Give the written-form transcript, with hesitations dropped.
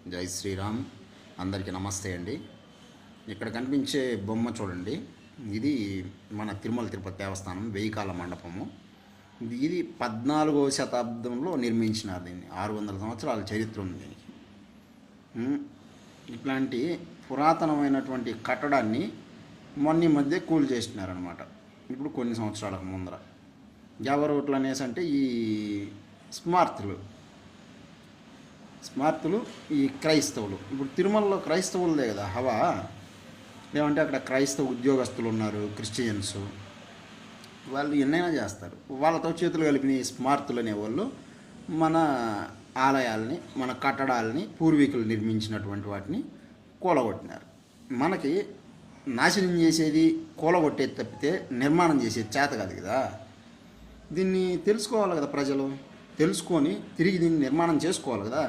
జై శ్రీరామ్. అందరికీ నమస్తే అండి. ఇక్కడ కనిపించే బొమ్మ చూడండి. ఇది మన తిరుమల తిరుపతి దేవస్థానం వెయ్యి కాల మండపము. ఇది 14వ శతాబ్దంలో నిర్మించినారు. దీన్ని 600 సంవత్సరాల చరిత్ర ఉంది దీనికి. ఇట్లాంటి పురాతనమైనటువంటి కట్టడాన్ని మొన్న మధ్య కూల్ చేసినారనమాట. ఇప్పుడు కొన్ని సంవత్సరాలకు ముందర ఎవరు ఇట్లా అనేసి అంటే ఈ స్మార్తులు ఈ క్రైస్తవులు. ఇప్పుడు తిరుమలలో క్రైస్తవులదే కదా హవా. ఏమంటే అక్కడ క్రైస్తవ ఉద్యోగస్తులు ఉన్నారు, క్రిస్టియన్స్, వాళ్ళు ఎన్నైనా చేస్తారు. వాళ్ళతో చేతులు కలిపిన ఈ స్మార్తులు అనేవాళ్ళు మన ఆలయాల్ని, మన కట్టడాలని, పూర్వీకులు నిర్మించినటువంటి వాటిని కూలగొట్టినారు. మనకి నాశనం చేసేది కూలగొట్టేది తప్పితే నిర్మాణం చేసేది చేత కాదు కదా. దీన్ని తెలుసుకోవాలి కదా ప్రజలు. తెలుసుకొని తిరిగి దీన్ని నిర్మాణం చేసుకోవాలి కదా.